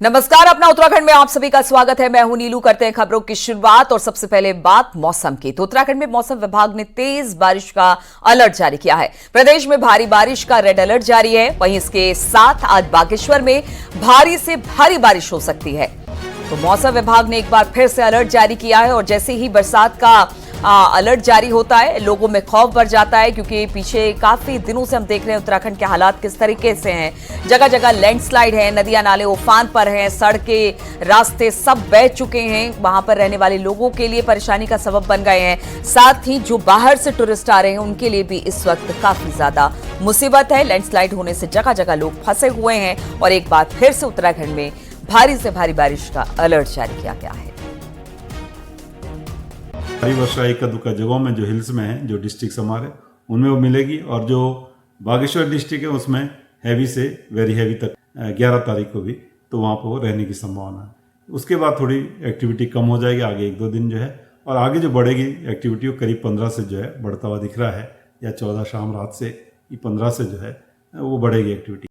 नमस्कार, अपना उत्तराखंड में आप सभी का स्वागत है। मैं हूं नीलू। करते हैं खबरों की शुरुआत और सबसे पहले बात मौसम की। तो उत्तराखंड में मौसम विभाग ने तेज बारिश का अलर्ट जारी किया है। प्रदेश में भारी बारिश का रेड अलर्ट जारी है। वहीं इसके साथ आज बागेश्वर में भारी से भारी बारिश हो सकती है। तो मौसम विभाग ने एक बार फिर से अलर्ट जारी किया है और जैसे ही बरसात का अलर्ट जारी होता है, लोगों में खौफ बढ़ जाता है, क्योंकि पीछे काफी दिनों से हम देख रहे हैं उत्तराखंड के हालात किस तरीके से हैं। जगह जगह लैंडस्लाइड है, नदियां नाले उफान पर हैं, सड़कें रास्ते सब बह चुके हैं। वहां पर रहने वाले लोगों के लिए परेशानी का सबब बन गए हैं। साथ ही जो बाहर से टूरिस्ट आ रहे हैं उनके लिए भी इस वक्त काफी ज्यादा मुसीबत है। लैंडस्लाइड होने से जगह जगह लोग फंसे हुए हैं और एक बार फिर से उत्तराखंड में भारी से भारी बारिश का अलर्ट जारी किया गया है। भारी वर्षा इक्का दुक्का जगहों में जो हिल्स में है, जो डिस्ट्रिक्ट हमारे, उनमें वो मिलेगी। और जो बागेश्वर डिस्ट्रिक्ट है उसमें हैवी से वेरी हैवी तक 11 तारीख को भी, तो वहाँ पर वो रहने की संभावना है। उसके बाद थोड़ी एक्टिविटी कम हो जाएगी आगे 1-2 दिन जो है, और आगे जो बढ़ेगी एक्टिविटी वो करीब 15 से जो है बढ़ता हुआ दिख रहा है, या 14 शाम रात से 15 से जो है वो बढ़ेगी एक्टिविटी।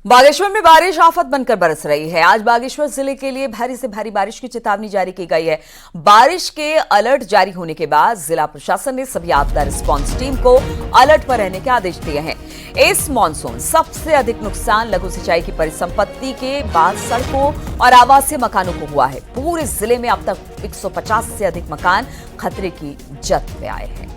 बागेश्वर में बारिश आफत बनकर बरस रही है। आज बागेश्वर जिले के लिए भारी से भारी बारिश की चेतावनी जारी की गई है। बारिश के अलर्ट जारी होने के बाद जिला प्रशासन ने सभी आपदा रिस्पांस टीम को अलर्ट पर रहने के आदेश दिए हैं। इस मॉनसून सबसे अधिक नुकसान लघु सिंचाई की परिसंपत्ति के बाद सड़कों और आवासीय मकानों को हुआ है। पूरे जिले में अब तक 150 से अधिक मकान खतरे की जद में आए हैं।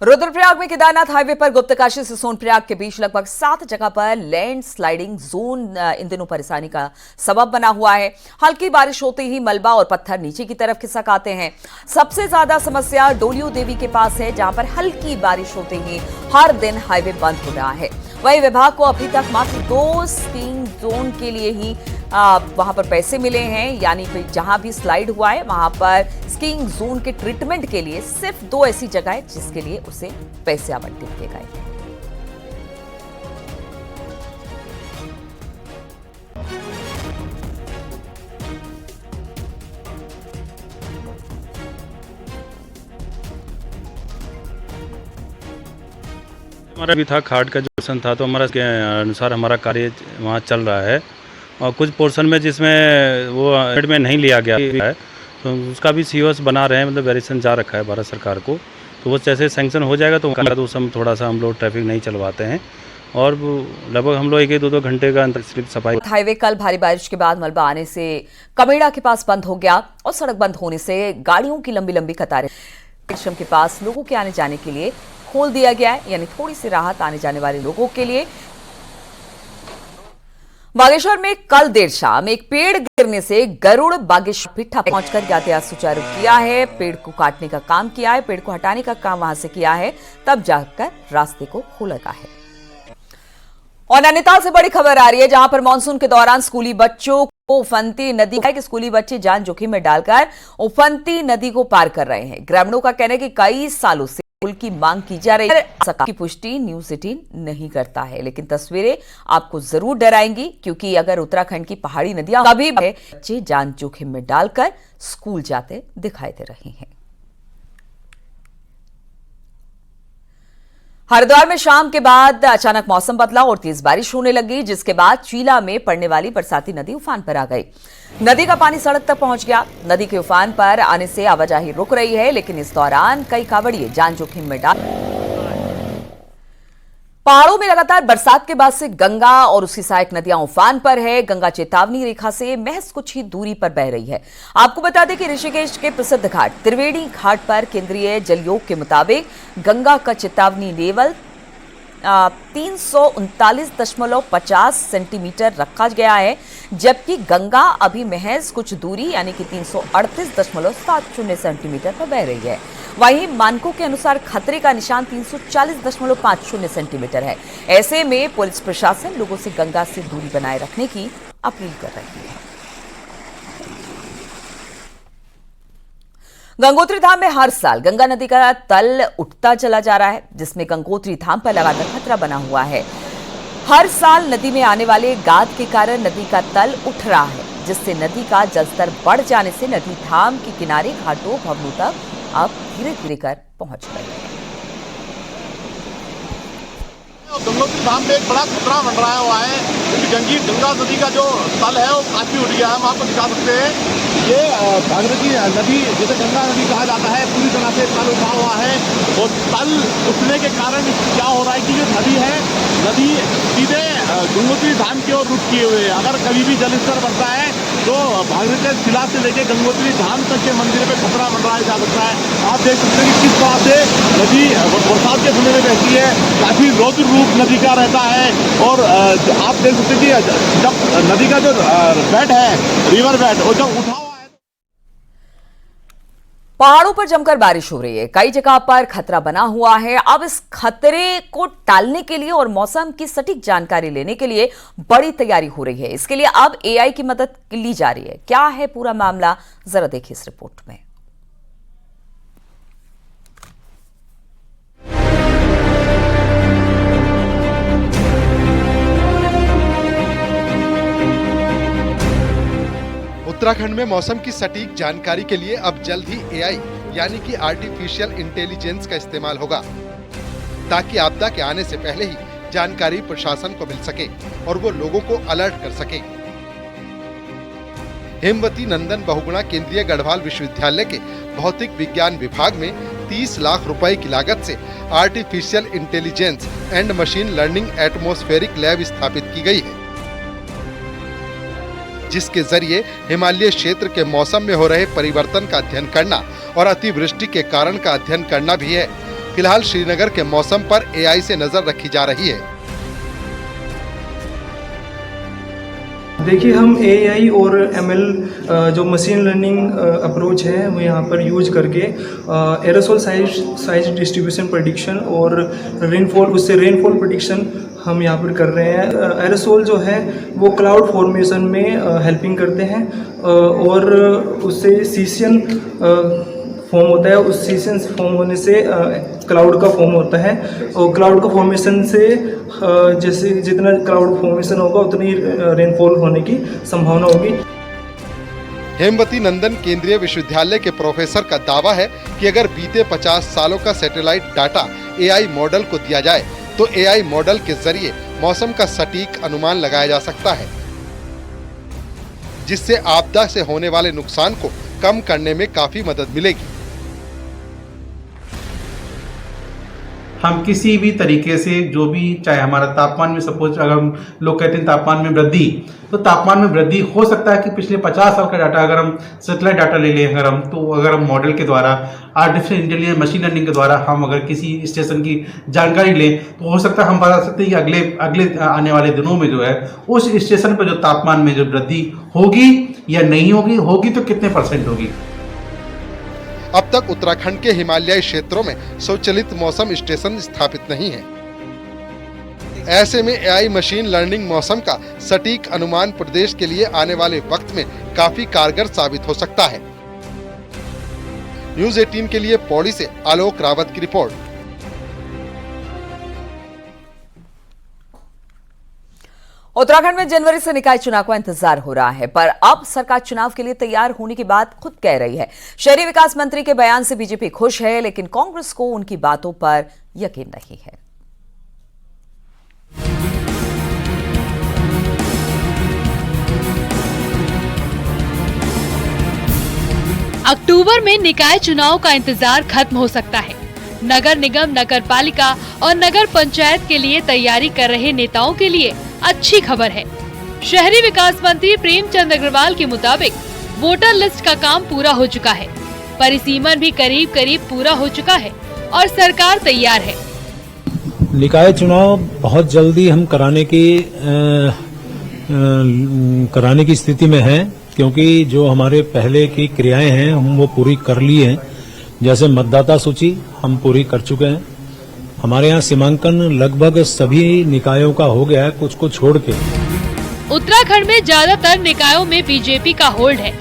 रुद्रप्रयाग में केदारनाथ हाईवे पर गुप्तकाशी से सोनप्रयाग के बीच लगभग 7 जगह पर लैंड स्लाइडिंग जोन इन दिनों परेशानी का सबब बना हुआ है। हल्की बारिश होते ही मलबा और पत्थर नीचे की तरफ खिसक आते हैं। सबसे ज्यादा समस्या डोलियो देवी के पास है, जहां पर हल्की बारिश होते ही हर दिन हाईवे बंद हो रहा है। वहीं विभाग को अभी तक मात्र 2 स्कीइंग जोन के लिए ही वहां पर पैसे मिले हैं, यानी कि जहां भी स्लाइड हुआ है वहां पर स्कीइंग जोन के ट्रीटमेंट के लिए सिर्फ 2 ऐसी जगह है जिसके लिए उसे पैसे आवंटित किए गए हैं। हमारा भी था खाट का जो पोर्शन था, तो हमारा के अनुसार हमारा कार्य वहाँ चल रहा है। और कुछ पोर्शन में जिसमें वो एड में नहीं लिया गया है, तो उसका भी सीओएस बना रहे हैं, मतलब वेरिएशन जा रखा है भारत सरकार को। तो वो जैसे सैंक्शन हो जाएगा तो उस समय थोड़ा सा हम लोग ट्रैफिक नहीं चलवाते हैं, और लगभग हम लोग 1-2 घंटे का अंतर सफाई। हाईवे कल भारी बारिश के बाद मलबा आने से कमेड़ा के पास बंद हो गया और सड़क बंद होने से गाड़ियों की लंबी लंबी कतारें के पास लोगों के आने जाने के लिए खोल दिया गया है, यानी थोड़ी सी राहत आने जाने वाले लोगों के लिए। बागेश्वर में कल देर शाम एक पेड़ गिरने से गरुड़ बागेश्वर पिट्ठा पहुंचकर यातायात सुचारू किया है। पेड़ को काटने का काम किया है, पेड़ को हटाने का काम वहां से किया है, तब जाकर रास्ते को खोला है। और नैनीताल से बड़ी खबर आ रही है, जहां पर मानसून के दौरान स्कूली बच्चों को उफनती नदी कि स्कूली बच्चे जान जोखिम में डालकर उफनती नदी को पार कर रहे हैं। ग्रामीणों का कहना है कि कई सालों से पुल की मांग की जा रही है, की पुष्टि न्यूज़ 18 नहीं करता है, लेकिन तस्वीरें आपको जरूर डराएंगी, क्योंकि अगर उत्तराखंड की पहाड़ी नदियां कभी बच्चे जान जोखिम में डालकर स्कूल जाते दिखाई दे रहे हैं। हरिद्वार में शाम के बाद अचानक मौसम बदला और तेज बारिश होने लगी, जिसके बाद चीला में पड़ने वाली बरसाती नदी उफान पर आ गई। नदी का पानी सड़क तक पहुंच गया। नदी के उफान पर आने से आवाजाही रुक रही है, लेकिन इस दौरान कई कांवड़िए जान जोखिम में डाल। पहाड़ों में लगातार बरसात के बाद से गंगा और उसकी सहायक नदियां उफान पर है। गंगा चेतावनी रेखा से महज कुछ ही दूरी पर बह रही है। आपको बता दें कि ऋषिकेश के प्रसिद्ध घाट त्रिवेणी घाट पर केंद्रीय जलयोग के मुताबिक गंगा का चेतावनी लेवल 339.50 सेंटीमीटर रखा गया है, जबकि गंगा अभी महज कुछ दूरी यानी कि 338.70 सेंटीमीटर पर बह रही है। वहीं मानकों के अनुसार खतरे का निशान 340.50 सेंटीमीटर है। ऐसे में पुलिस प्रशासन लोगों से गंगा से दूरी बनाए रखने की अपील कर रही है। गंगोत्री धाम में हर साल गंगा नदी का तल उठता चला जा रहा है, जिसमें गंगोत्री धाम पर लगातार खतरा बना हुआ है। हर साल नदी में आने वाले गाद के कारण नदी का तल उठ रहा है, जिससे नदी का जलस्तर बढ़ जाने से नदी धाम के किनारे घाटों भवनों तक अब धीरे धीरे कर पहुंच गई है। गंगोत्री धाम में एक बड़ा खतरा मंडराया हुआ है, क्योंकि गंगा नदी का जो तल है वो काफी उठ गया है। हम आपको दिखा सकते हैं, ये भागीरथी नदी जिसे गंगा नदी कहा जाता है, पूरी तरह से तल उठा हुआ है। और तल उठने के कारण क्या हो रहा है कि जो नदी है, नदी सीधे गंगोत्री धाम की ओर रुख किए हुए है। अगर कभी भी जल स्तर बढ़ता है तो भागीरथी शिला से लेकर गंगोत्री धाम तक के मंदिर पे खतरा मंडराया जा सकता है। आप देख सकते हैं कि किस तरह से नदी बरसात के समय में बहती है, काफी रौद्र रूप नदी का रहता है। और आप देख सकते हैं कि जब नदी का जो बेड है, रिवर बेड, वो जब उठा हुआ है, पहाड़ों पर जमकर बारिश हो रही है, कई जगह पर खतरा बना हुआ है। अब इस खतरे को टालने के लिए और मौसम की सटीक जानकारी लेने के लिए बड़ी तैयारी हो रही है। इसके लिए अब एआई की मदद ली जा रही है। क्या है पूरा मामला, जरा देखिए इस रिपोर्ट में। उत्तराखंड में मौसम की सटीक जानकारी के लिए अब जल्द ही एआई यानी कि आर्टिफिशियल इंटेलिजेंस का इस्तेमाल होगा, ताकि आपदा के आने से पहले ही जानकारी प्रशासन को मिल सके और वो लोगों को अलर्ट कर सके। हेमवती नंदन बहुगुणा केंद्रीय गढ़वाल विश्वविद्यालय के भौतिक विज्ञान विभाग में 30 लाख रुपए की लागत से artificial intelligence and machine learning atmospheric lab स्थापित की गई है, जिसके जरिए हिमालय क्षेत्र के मौसम में हो रहे परिवर्तन का अध्ययन करना और अतिवृष्टि के कारण का अध्ययन करना भी है। फिलहाल श्रीनगर के मौसम पर एआई से नजर रखी जा रही है। देखिए, हम एआई और एमएल जो मशीन लर्निंग अप्रोच है वो यहाँ पर यूज करके एरोसोल साइज डिस्ट्रीब्यूशन प्रेडिक्शन और रेनफॉल प्रेडिक्शन हम यहाँ पर कर रहे हैं। एरोसोल जो है वो क्लाउड फॉर्मेशन में हेल्पिंग करते हैं और उससे सीशन फॉर्म होता है। उस सीशन फॉर्म होने से क्लाउड का फॉर्म होता है और क्लाउड का फॉर्मेशन से जैसे जितना क्लाउड फॉर्मेशन होगा उतनी रेनफॉल होने की संभावना होगी। हेमवती नंदन केंद्रीय विश्वविद्यालय के प्रोफेसर का दावा है कि अगर बीते 50 सालों का सैटेलाइट डाटा एआई मॉडल को दिया जाए तो एआई मॉडल के जरिए मौसम का सटीक अनुमान लगाया जा सकता है, जिससे आपदा से होने वाले नुकसान को कम करने में काफी मदद मिलेगी। हम किसी भी तरीके से जो भी, चाहे हमारा तापमान में सपोज अगर हम लोग कहते हैं तापमान में वृद्धि, तो तापमान में वृद्धि हो सकता है कि पिछले 50 साल का डाटा अगर हम सैटेलाइट डाटा ले लें अगर हम मॉडल के द्वारा आर्टिफिशियल इंटेलिजेंस मशीन लर्निंग के द्वारा हम अगर किसी स्टेशन की जानकारी लें तो हो सकता है हम बता सकते हैं कि अगले आने वाले दिनों में जो है उस स्टेशन पर जो तापमान में जो वृद्धि होगी या नहीं होगी तो कितने % होगी। अब तक उत्तराखंड के हिमालयी क्षेत्रों में स्वचालित मौसम स्टेशन स्थापित नहीं है। ऐसे में एआई मशीन लर्निंग मौसम का सटीक अनुमान प्रदेश के लिए आने वाले वक्त में काफी कारगर साबित हो सकता है। न्यूज़ 18 के लिए पौड़ी से आलोक रावत की रिपोर्ट। उत्तराखंड में जनवरी से निकाय चुनाव का इंतजार हो रहा है, पर अब सरकार चुनाव के लिए तैयार होने की बात खुद कह रही है। शहरी विकास मंत्री के बयान से बीजेपी खुश है, लेकिन कांग्रेस को उनकी बातों पर यकीन नहीं है। अक्टूबर में निकाय चुनाव का इंतजार खत्म हो सकता है। नगर निगम, नगर पालिका और नगर पंचायत के लिए तैयारी कर रहे नेताओं के लिए अच्छी खबर है। शहरी विकास मंत्री प्रेमचंद अग्रवाल के मुताबिक वोटर लिस्ट का काम पूरा हो चुका है, परिसीमन भी करीब पूरा हो चुका है और सरकार तैयार है। निकाय चुनाव बहुत जल्दी हम कराने की स्थिति में हैं, क्योंकि जो हमारे पहले की क्रियाएं हैं हम वो पूरी कर ली हैं। जैसे मतदाता सूची हम पूरी कर चुके हैं। हमारे यहाँ सीमांकन लगभग सभी निकायों का हो गया है, कुछ को छोड़ के। उत्तराखंड में ज्यादातर निकायों में बीजेपी का होल्ड है।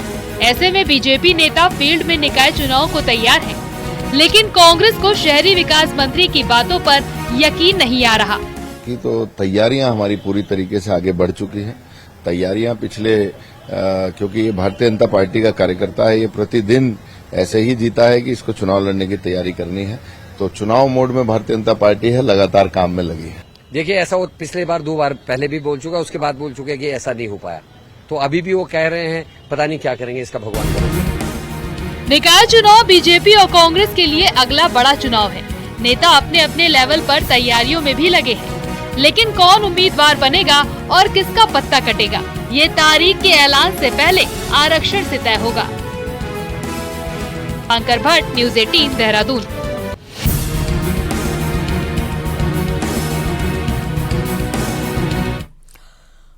ऐसे में बीजेपी नेता फील्ड में निकाय चुनाव को तैयार है, लेकिन कांग्रेस को शहरी विकास मंत्री की बातों पर यकीन नहीं आ रहा। तो तैयारियां हमारी पूरी तरीके से आगे बढ़ चुकी हैं। तैयारियां पिछले क्योंकि ये भारतीय जनता पार्टी का कार्यकर्ता है, ये प्रतिदिन ऐसे ही जीता है कि इसको चुनाव लड़ने की तैयारी करनी है। तो चुनाव मोड में भारतीय जनता पार्टी है, लगातार काम में लगी है। देखिए, ऐसा वो पिछले बार 2 बार पहले भी बोल चुका, उसके बाद बोल चुके कि ऐसा नहीं हो पाया, तो अभी भी वो कह रहे हैं, पता नहीं क्या करेंगे, इसका भगवान करेंगे। निकाय चुनाव बीजेपी और कांग्रेस के लिए अगला बड़ा चुनाव है। नेता अपने अपने लेवल पर तैयारियों में भी लगे हैं, लेकिन कौन उम्मीदवार बनेगा और किसका पत्ता कटेगा, ये तारीख के ऐलान से पहले आरक्षण से तय होगा। अंकर भट्ट, न्यूज़ 18, देहरादून।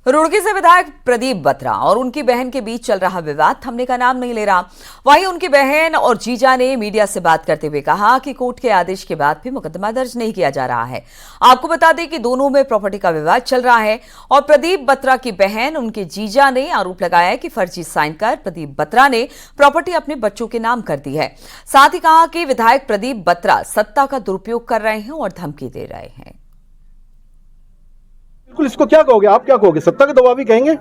रुड़की से विधायक प्रदीप बत्रा और उनकी बहन के बीच चल रहा विवाद थमने का नाम नहीं ले रहा। वहीं उनकी बहन और जीजा ने मीडिया से बात करते हुए कहा कि कोर्ट के आदेश के बाद भी मुकदमा दर्ज नहीं किया जा रहा है। आपको बता दें कि दोनों में प्रॉपर्टी का विवाद चल रहा है और प्रदीप बत्रा की बहन उनके जीजा ने आरोप लगाया है कि फर्जी साइन कर प्रदीप बत्रा ने प्रॉपर्टी अपने बच्चों के नाम कर दी है। साथ ही कहा कि विधायक प्रदीप बत्रा सत्ता का दुरुपयोग कर रहे हैं और धमकी दे रहे हैं। बिल्कुल, इसको क्या कहोगे आप, क्या कहोगे, सत्ता के दबाव ही कहेंगे।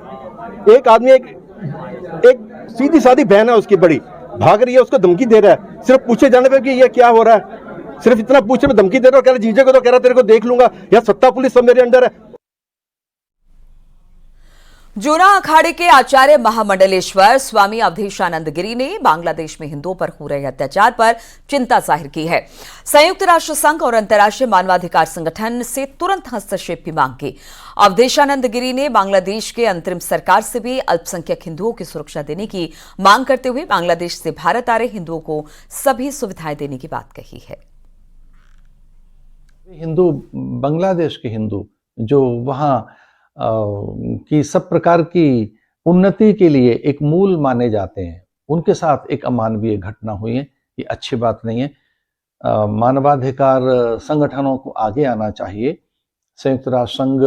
एक आदमी एक सीधी सादी बहन है उसकी बड़ी, भाग रही है, उसको धमकी दे रहा है सिर्फ पूछे जाने पे कि ये क्या हो रहा है। सिर्फ इतना पूछने में धमकी दे रहा है, कह रहा जीजे को तो कह रहा तेरे को देख लूंगा, या सत्ता पुलिस सब मेरे अंडर है। जूना अखाड़े के आचार्य महामंडलेश्वर स्वामी अवधेशानंद गिरी ने बांग्लादेश में हिंदुओं पर हो रहे अत्याचार पर चिंता जाहिर की है। संयुक्त राष्ट्र संघ और अंतर्राष्ट्रीय मानवाधिकार संगठन से तुरंत हस्तक्षेप की मांग की। अवधेशानंद गिरी ने बांग्लादेश के अंतरिम सरकार से भी अल्पसंख्यक हिंदुओं की सुरक्षा देने की मांग करते हुए बांग्लादेश से भारत आ रहे हिंदुओं को सभी सुविधाएं देने की बात कही है। हिंदू, बांग्लादेश के हिंदू जो वहां की सब प्रकार की उन्नति के लिए एक मूल माने जाते हैं, उनके साथ एक अमानवीय घटना हुई है, ये अच्छी बात नहीं है। मानवाधिकार संगठनों को आगे आना चाहिए। संयुक्त राष्ट्र संघ,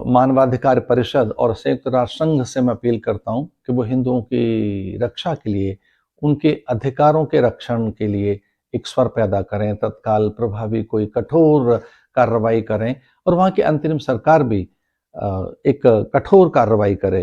मानवाधिकार परिषद और संयुक्त राष्ट्र संघ से मैं अपील करता हूं कि वो हिंदुओं की रक्षा के लिए, उनके अधिकारों के रक्षण के लिए एक स्वर पैदा करें, तत्काल प्रभावी कोई कठोर कार्रवाई करें और वहां की अंतरिम सरकार भी एक कठोर कार्रवाई करे।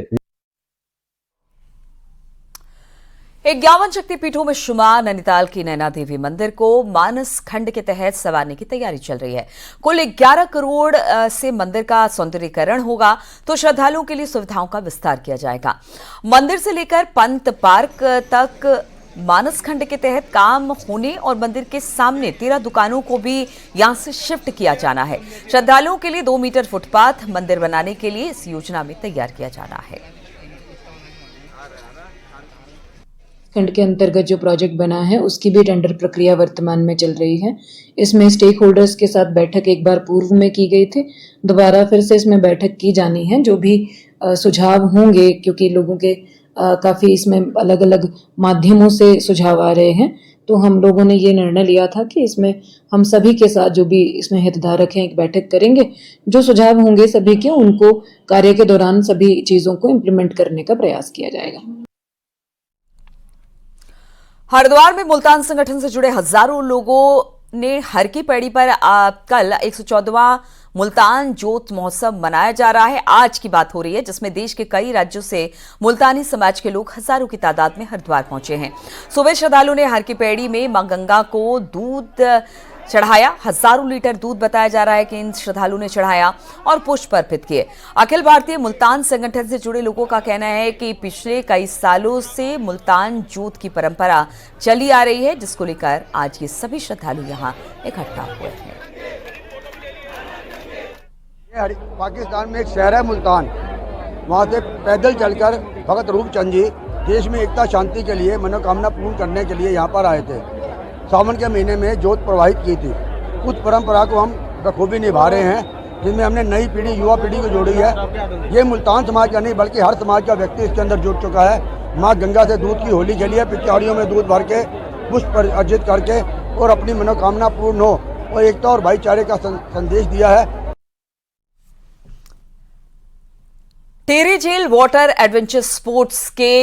51 शक्तिपीठों में शुमार नैनीताल की नैना देवी मंदिर को मानस खंड के तहत संवारने की तैयारी चल रही है। कुल 11 करोड़ से मंदिर का सौंदर्यीकरण होगा, तो श्रद्धालुओं के लिए सुविधाओं का विस्तार किया जाएगा। मंदिर से लेकर पंत पार्क तक मानस खंड के तहत काम होने और मंदिर के सामने 13 दुकानों को भी यहां से शिफ्ट किया जाना है। श्रद्धालुओं के लिए 2 मीटर फुटपाथ मंदिर बनाने के लिए इस योजना में तैयार किया जाना है। खंड के अंतर्गत जो प्रोजेक्ट बना है उसकी भी टेंडर प्रक्रिया वर्तमान में चल रही है। इसमें स्टेक होल्डर्स के साथ बैठक एक बार पूर्व में की गई थी, दोबारा फिर से इसमें बैठक की जानी है। जो भी सुझाव होंगे, क्योंकि लोगों के काफ़ी इसमें अलग अलग माध्यमों से सुझाव आ रहे हैं, तो हम लोगों ने ये निर्णय लिया था कि इसमें हम सभी के साथ जो भी इसमें हितधारक हैं एक बैठक करेंगे। जो सुझाव होंगे सभी के, उनको कार्य के दौरान सभी चीज़ों को इम्प्लीमेंट करने का प्रयास किया जाएगा। हरिद्वार में मुल्तान संगठन से जुड़े हजारों लोगों ने हर की पैड़ी पर कल 114वां मुल्तान जोत महोत्सव मनाया जा रहा है। आज की बात हो रही है, जिसमें देश के कई राज्यों से मुल्तानी समाज के लोग हजारों की तादाद में हरिद्वार पहुंचे हैं। सुबह श्रद्धालुओं ने हर की पैड़ी में मां गंगा को दूध चढ़ाया। हजारों लीटर दूध बताया जा रहा है कि इन श्रद्धालुओं ने चढ़ाया और पुष्प अर्पित किए। अखिल भारतीय मुल्तान संगठन से जुड़े लोगों का कहना है कि पिछले कई सालों से मुल्तान जोत की परंपरा चली आ रही है, जिसको लेकर आज ये सभी श्रद्धालु यहाँ इकट्ठा हुए हैं। पाकिस्तान में एक शहर है मुल्तान, वहाँ से पैदल चलकर भगत रूपचंद जी देश में एकता शांति के लिए मनोकामना पूर्ण करने के लिए यहाँ पर आए थे। सावन के महीने में जोत प्रवाहित की थी। उस परंपरा को हम बखूबी निभा रहे हैं, जिसमें हमने नई पीढ़ी, युवा पीढ़ी को जोड़ी है। ये मुल्तान समाज का नहीं बल्कि हर समाज का व्यक्ति इसके अंदर जुड़ चुका है। माँ गंगा से दूध की होली खेली है, पिचकारियों में दूध भर के पुष्प अर्जित करके और अपनी मनोकामना पूर्ण हो और एकता और भाईचारे का संदेश दिया है। टेरी झील वाटर एडवेंचर स्पोर्ट्स के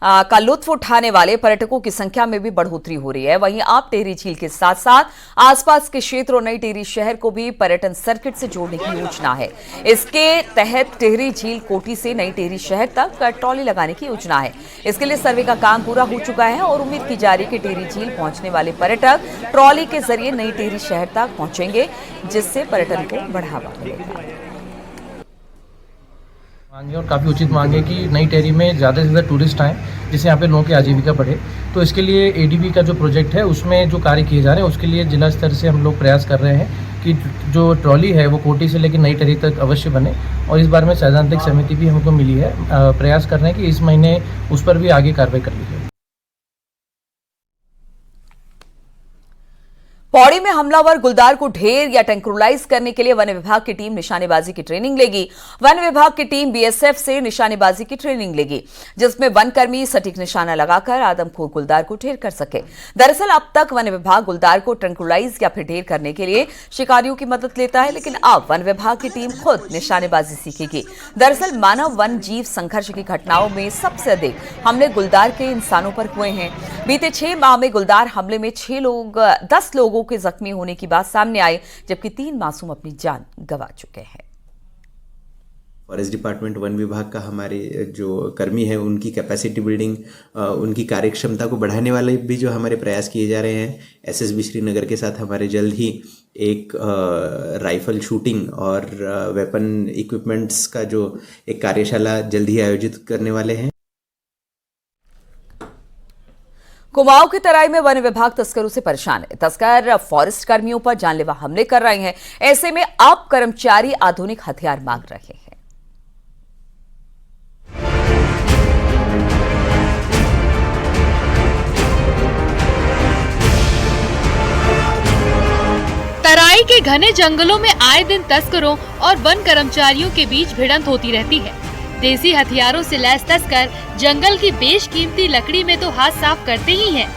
का लुत्फ उठाने वाले पर्यटकों की संख्या में भी बढ़ोतरी हो रही है। वहीं आप टेहरी झील के साथ साथ आसपास के क्षेत्रों नई टेहरी शहर को भी पर्यटन सर्किट से जोड़ने की योजना है। इसके तहत टेहरी झील कोटी से नई टेहरी शहर तक ट्रॉली लगाने की योजना है। इसके लिए सर्वे का काम पूरा हो चुका है और उम्मीद की जा रही है कि टेहरी झील पहुंचने वाले पर्यटक ट्रॉली के जरिए नई टेहरी शहर तक पहुंचेंगे, जिससे पर्यटन को बढ़ावा मिलेगा। मांगे और काफ़ी उचित मांगे कि नई टेहरी में ज़्यादा से ज़्यादा टूरिस्ट आएँ, जिससे यहाँ पे लोगों की आजीविका बढ़े। तो इसके लिए एडीबी का जो प्रोजेक्ट है उसमें जो कार्य किए जा रहे हैं उसके लिए जिला स्तर से हम लोग प्रयास कर रहे हैं कि जो ट्रॉली है वो कोटी से लेकर नई टेहरी तक अवश्य बने। और इस बारे में सैद्धांतिक समिति भी हमको मिली है, प्रयास कर रहे हैं कि इस महीने उस पर भी आगे कार्रवाई कर ली जाए। पौड़ी में हमलावर गुलदार को ढेर या टेंक्रोलाइज करने के लिए वन विभाग की टीम निशानेबाजी की ट्रेनिंग लेगी। वन विभाग की टीम बीएसएफ से निशानेबाजी की ट्रेनिंग लेगी, जिसमें वनकर्मी सटीक निशाना लगाकर आदमखोर गुलदार को ढेर कर सके। दरअसल अब तक वन विभाग गुलदार को ट्रेंक्रोलाइज या फिर ढेर करने के लिए शिकारियों की मदद लेता है, लेकिन अब वन विभाग की टीम खुद निशानेबाजी सीखेगी। दरअसल मानव वन जीव संघर्ष की घटनाओं में सबसे अधिक हमले गुलदार के इंसानों पर हुए हैं। बीते 6 माह में गुलदार हमले में 10 लोगों के जख्मी होने की बात सामने आई, जबकि 3 मासूम अपनी जान गंवा चुके हैं। फॉरेस्ट डिपार्टमेंट वन विभाग का हमारे जो कर्मी हैं उनकी कैपेसिटी बिल्डिंग, उनकी कार्यक्षमता को बढ़ाने वाले भी जो हमारे प्रयास किए जा रहे हैं। एसएसबी श्रीनगर के साथ हमारे जल्द ही एक राइफल शूटिंग और वेपन इक्विपमेंट्स का जो एक कार्यशाला जल्द ही आयोजित करने वाले हैं। कुमाऊं की तराई में वन विभाग तस्करों से परेशान है। तस्कर फॉरेस्ट कर्मियों पर जानलेवा हमले कर रहे हैं। ऐसे में अब कर्मचारी आधुनिक हथियार मांग रहे हैं। तराई के घने जंगलों में आए दिन तस्करों और वन कर्मचारियों के बीच भिड़ंत होती रहती है। देसी हथियारों से लैस तस्कर जंगल की बेशकीमती लकड़ी में तो हाथ साफ करते ही हैं,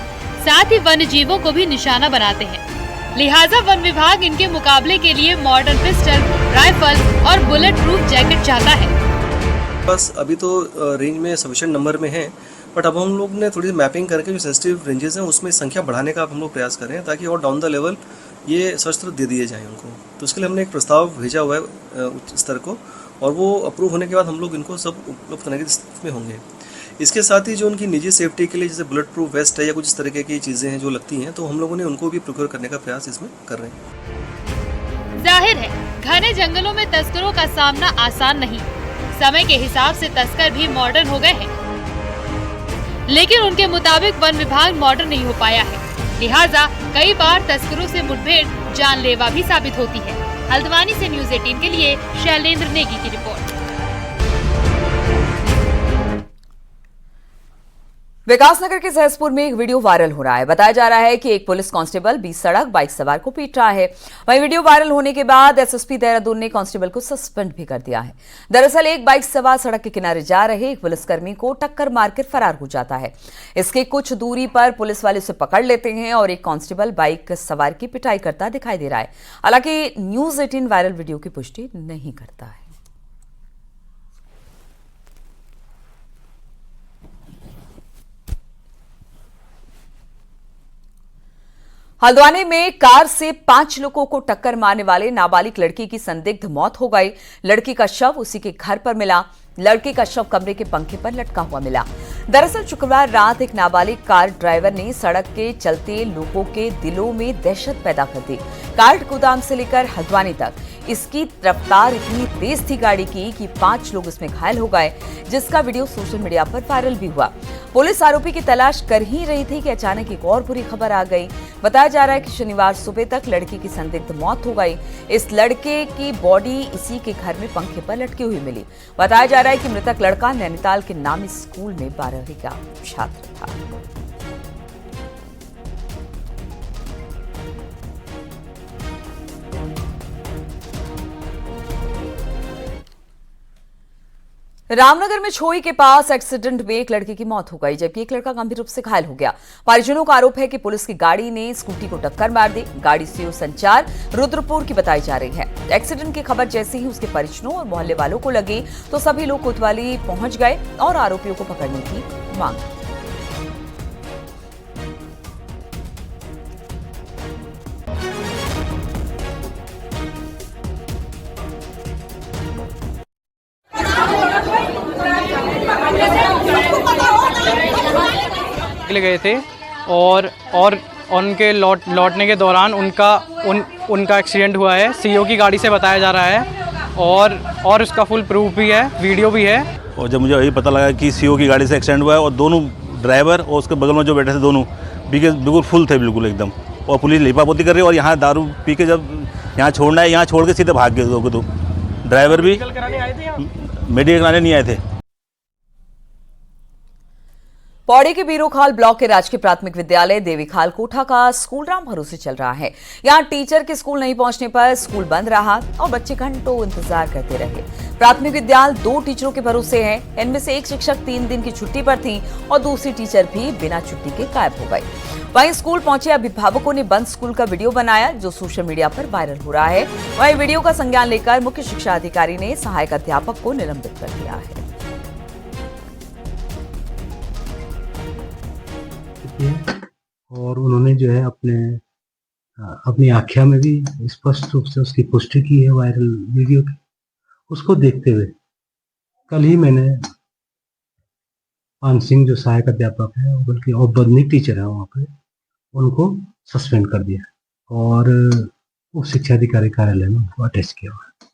साथ ही वन्य जीवों को भी निशाना बनाते हैं। लिहाजा वन विभाग इनके मुकाबले के लिए मॉडर्न पिस्टल, राइफल और बुलेट प्रूफ जैकेट चाहता है। बस अभी तो रेंज में सफिशिएंट नंबर में है, बट अब हम लोग ने थोड़ी मैपिंग करके जो सेंसिटिव रेंजेस हैं उसमें संख्या बढ़ाने का हम लोग प्रयास कर रहे हैं, ताकि और डाउन द लेवल ये शस्त्र दे दिए जाएँ उनको। तो उसके लिए हमने एक प्रस्ताव भेजा हुआ है उच्च स्तर को, और वो अप्रूव होने के बाद हम लोग इनको सब उपलब्ध करने की स्थिति में होंगे। इसके साथ ही जो उनकी निजी सेफ्टी के लिए जैसे बुलेट प्रूफ वेस्ट है या कुछ इस तरीके की चीज़ें हैं जो लगती हैं, तो हम लोगों ने उनको भी प्रोक्योर करने का प्रयास इसमें कर रहे हैं। जाहिर है घने जंगलों में तस्करों का सामना आसान नहीं। समय के हिसाब से तस्कर भी मॉडर्न हो गए हैं, लेकिन उनके मुताबिक वन विभाग मॉडर्न नहीं हो पाया है। लिहाजा कई बार तस्करों से मुठभेड़ जानलेवा भी साबित होती है। हल्द्वानी से न्यूज़ 18 के लिए शैलेंद्र नेगी की रिपोर्ट। विकासनगर के सहसपुर में एक वीडियो वायरल हो रहा है। बताया जा रहा है कि एक पुलिस कांस्टेबल बीच सड़क बाइक सवार को पीट रहा है। वहीं वीडियो वायरल होने के बाद एसएसपी देहरादून ने कांस्टेबल को सस्पेंड भी कर दिया है। दरअसल एक बाइक सवार सड़क के किनारे जा रहे एक पुलिसकर्मी को टक्कर मारकर फरार हो जाता है। इसके कुछ दूरी पर पुलिस वाले उसे पकड़ लेते हैं और एक कांस्टेबल बाइक सवार की पिटाई करता दिखाई दे रहा है। हालांकि न्यूज़ 18 वायरल वीडियो की पुष्टि नहीं करता है। हल्द्वानी में कार से 5 लोगों को टक्कर मारने वाले नाबालिग लड़की की संदिग्ध मौत हो गई। लड़की का शव उसी के घर पर मिला। लड़के का शव कमरे के पंखे पर लटका हुआ मिला। दरअसल शुक्रवार रात एक नाबालिग कार ड्राइवर ने सड़क के चलते लोगों के दिलों में दहशत पैदा कर दी। कार्ड गोदाम से लेकर हल्द्वानी तक इसकी रफ्तार इतनी तेज थी गाड़ी की कि 5 लोग इसमें घायल हो गए, जिसका वीडियो सोशल मीडिया पर वायरल भी हुआ। पुलिस आरोपी की तलाश कर ही रही थी कि अचानक एक और बुरी खबर आ गई। बताया जा रहा है कि शनिवार सुबह तक लड़की की संदिग्ध मौत हो गई। इस लड़के की बॉडी इसी के घर में पंखे पर लटकी हुई मिली। बताया जा रहा है कि मृतक लड़का नैनीताल के नामी स्कूल में 12वीं का छात्र था। रामनगर में छोई के पास एक्सीडेंट में एक लड़के की मौत हो गई, जबकि एक लड़का गंभीर रूप से घायल हो गया। परिजनों का आरोप है कि पुलिस की गाड़ी ने स्कूटी को टक्कर मार दी। गाड़ी सीओ संचार रुद्रपुर की बताई जा रही है। एक्सीडेंट की खबर जैसे ही उसके परिजनों और मोहल्ले वालों को लगी तो सभी लोग कोतवाली पहुंच गए और आरोपियों को पकड़ने की मांग की। निकले गए थे और उनके लौटने के दौरान उनका एक्सीडेंट हुआ है। सीओ की गाड़ी से बताया जा रहा है और उसका फुल प्रूफ भी है, वीडियो भी है। और जब मुझे यही पता लगा कि सीओ की गाड़ी से एक्सीडेंट हुआ है और दोनों ड्राइवर और उसके बगल में जो बैठे थे दोनों बिल्कुल फुल थे, बिल्कुल एकदम, और पुलिस लिपापोती कर रही है। और यहाँ दारू पी के जब यहाँ छोड़ना है, यहाँ छोड़ के सीधे भाग गए दो। ड्राइवर भी मेडिकल कराने नहीं आए थे। पौड़ी के बीरोखाल ब्लॉक के राजकीय प्राथमिक विद्यालय देवीखाल कोठा का स्कूल राम भरोसे चल रहा है। यहां टीचर के स्कूल नहीं पहुंचने पर स्कूल बंद रहा और बच्चे घंटों इंतजार करते रहे। प्राथमिक विद्यालय 2 टीचरों के भरोसे है। इनमें से एक शिक्षक 3 दिन की छुट्टी पर थी और दूसरी टीचर भी बिना छुट्टी के गायब हो गई। वहीं स्कूल पहुंचे अभिभावकों ने बंद स्कूल का वीडियो बनाया जो सोशल मीडिया पर वायरल हो रहा है। वहीं वीडियो का संज्ञान लेकर मुख्य शिक्षा अधिकारी ने सहायक अध्यापक को निलंबित कर दिया है। और उन्होंने जो है अपनी आख्या में भी स्पष्ट रूप से उसकी पुष्टि की है वायरल वीडियो की। उसको देखते हुए कल ही मैंने पान सिंह जो सहायक अध्यापक है, बल्कि औपबंधिक टीचर है वहाँ पे, उनको सस्पेंड कर दिया और उप शिक्षा अधिकारी कार्यालय में उनको अटैच किया हुआ है।